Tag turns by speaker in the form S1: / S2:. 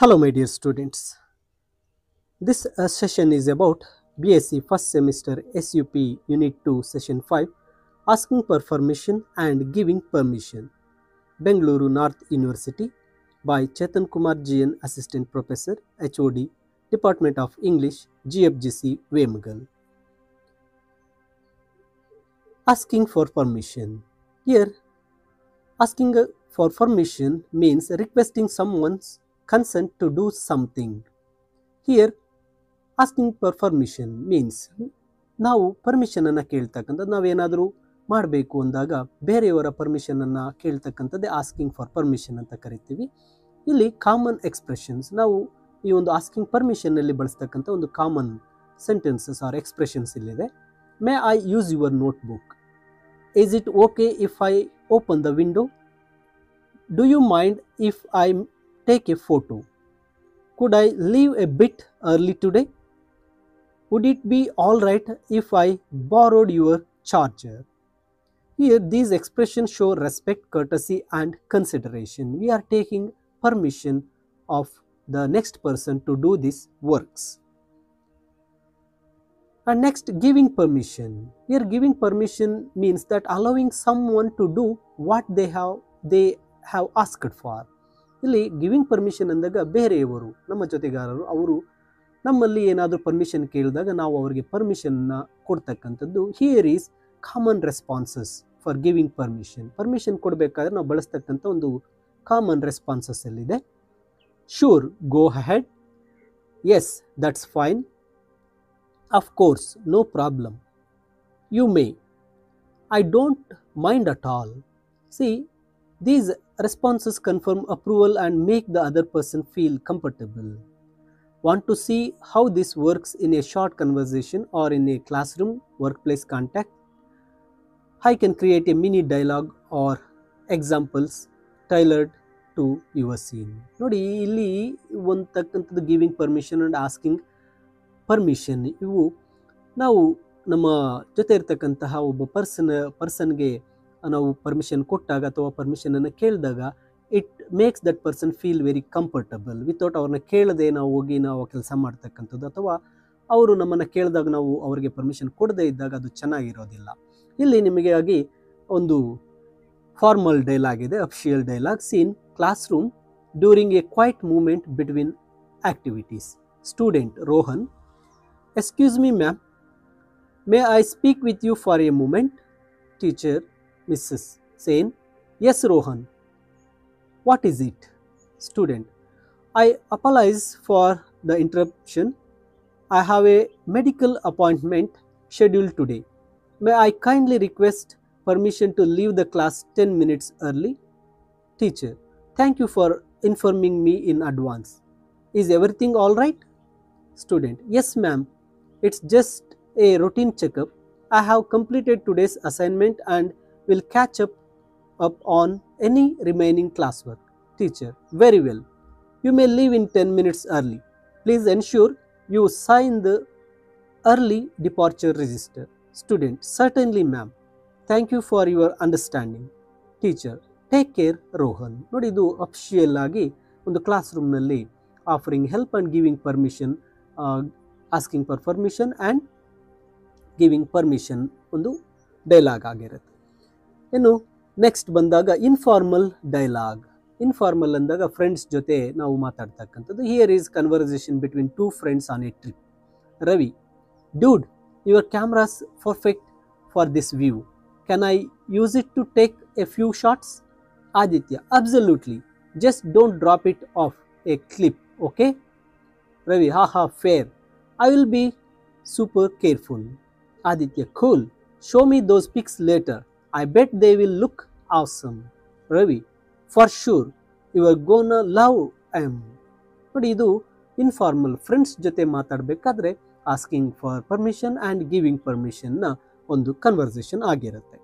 S1: Hello, my dear students. This session is about BSc first semester SUP Unit 2 Session 5 Asking for Permission and Giving Permission, Bengaluru North University by Chetan Kumar GN, Assistant Professor, HOD, Department of English, GFGC, Vemagal. Asking for permission. Here, asking for permission means requesting someone's consent to do something. Here, asking for permission means ನಾವು ಪರ್ಮಿಷನನ್ನು ಕೇಳ್ತಕ್ಕಂಥದ್ದು, ನಾವೇನಾದರೂ ಮಾಡಬೇಕು ಅಂದಾಗ ಬೇರೆಯವರ ಪರ್ಮಿಷನನ್ನು ಕೇಳ್ತಕ್ಕಂಥದ್ದೇ asking for permission ಅಂತ ಕರಿತೀವಿ. ಇಲ್ಲಿ common expressions, ನಾವು ಈ ಒಂದು ಆಸ್ಕಿಂಗ್ ಪರ್ಮಿಷನ್ನಲ್ಲಿ ಬಳಸ್ತಕ್ಕಂಥ ಒಂದು ಕಾಮನ್ ಸೆಂಟೆನ್ಸಸ್ ಆರ್ ಎಕ್ಸ್ಪ್ರೆಷನ್ಸ್ ಇಲ್ಲಿದೆ. May I use your notebook? Is it okay if I open the window? Do you mind if I take a photo? Could I leave a bit early today? Would it be all right if I borrowed your charger? Here, these expressions show respect, courtesy, and consideration. We are taking permission of the next person to do these works. And next, giving permission. Here, giving permission means that allowing someone to do what they have asked for. ಇಲ್ಲಿ giving permission ಅಂದಾಗ ಬೇರೆಯವರು, ನಮ್ಮ ಜೊತೆಗಾರರು, ಅವರು ನಮ್ಮಲ್ಲಿ ಏನಾದರೂ permission ಕೇಳಿದಾಗ ನಾವು ಅವರಿಗೆ ಪರ್ಮಿಷನ್ನ ಕೊಡ್ತಕ್ಕಂಥದ್ದು. Here is common responses for giving permission. Permission ಕೊಡಬೇಕಾದ್ರೆ ನಾವು ಬಳಸ್ತಕ್ಕಂಥ ಒಂದು ಕಾಮನ್ ರೆಸ್ಪಾನ್ಸಸ್ ಅಲ್ಲಿದೆ. Sure, go ahead. Yes, that's fine. Of course, no problem. You may. I don't mind at all. See, these responses confirm approval and make the other person feel comfortable. Want to see how this works in a short conversation or in a classroom workplace context? I can create a mini dialogue or examples tailored to your scene. ನೋಡಿ, ಇಲ್ಲಿ ಒಂದಕ್ಕಂಥದ್ದು giving permission and asking permission, ಇವು ನಾವು ನಮ್ಮ ಜೊತೆ ಇರ್ತಕ್ಕಂತಹ ಒಬ್ಬ ಪರ್ಸನ್ಗೆ ನಾವು ಪರ್ಮಿಷನ್ ಕೊಟ್ಟಾಗ ಅಥವಾ ಪರ್ಮಿಷನನ್ನು ಕೇಳಿದಾಗ it makes that person feel very comfortable. Without ಅವ್ರನ್ನ ಕೇಳದೆ ನಾವು ಹೋಗಿ ನಾವು ಕೆಲಸ ಮಾಡ್ತಕ್ಕಂಥದ್ದು, ಅಥವಾ ಅವರು ನಮ್ಮನ್ನು ಕೇಳಿದಾಗ ನಾವು ಅವರಿಗೆ ಪರ್ಮಿಷನ್ ಕೊಡದೇ ಇದ್ದಾಗ ಅದು ಚೆನ್ನಾಗಿರೋದಿಲ್ಲ. ಇಲ್ಲಿ ನಿಮಗೆ ಆಗಿ ಒಂದು ಫಾರ್ಮಲ್ ಡೈಲಾಗ್ ಇದೆ, official dialogue. Scene class room during a quiet moment between activities. Student Rohan: excuse me ma'am, may I speak with you for a moment? Teacher Mrs. Sen: yes, Rohan. What is it? Student: I apologize for the interruption. I have a medical appointment scheduled today. May I kindly request permission to leave the class 10 minutes early? Teacher: thank you for informing me in advance. Is everything all right? Student: yes, ma'am. It's just a routine checkup. I have completed today's assignment and will catch up on any remaining classwork. Teacher: very well. You may leave in 10 minutes early. Please ensure you sign the early departure register. Student: certainly ma'am. Thank you for your understanding. Teacher: take care, Rohan. ನೋಡಿ, ಇದು official ಆಗಿ ಒಂದು class ರೂಮ್ನಲ್ಲಿ offering help and giving permission, asking for permission and giving permission ಒಂದು dialogue ಆಗಿರುತ್ತೆ. ಇನ್ನು next ಬಂದಾಗ informal dialogue. Informal ಅಂದಾಗ ಫ್ರೆಂಡ್ಸ್ ಜೊತೆ ನಾವು ಮಾತಾಡ್ತಕ್ಕಂಥದ್ದು. Here is conversation between two friends on a trip. Ravi: dude, your camera's perfect for this view. Can I use it to take a few shots? Aditya: absolutely. Just don't drop it off a cliff, okay? Ravi: ha, fair. I will be super careful. Aditya: cool. Show me those pics later. I bet they will look awesome. Ravi: for sure. You are gonna love them. ನೋಡಿ, ಇದು informal friends ಜೊತೆ ಮಾತಾಡಬೇಕಾದ್ರೆ asking for permission and giving ಪರ್ಮಿಷನ್ನ ಒಂದು conversation ಆಗಿರುತ್ತೆ.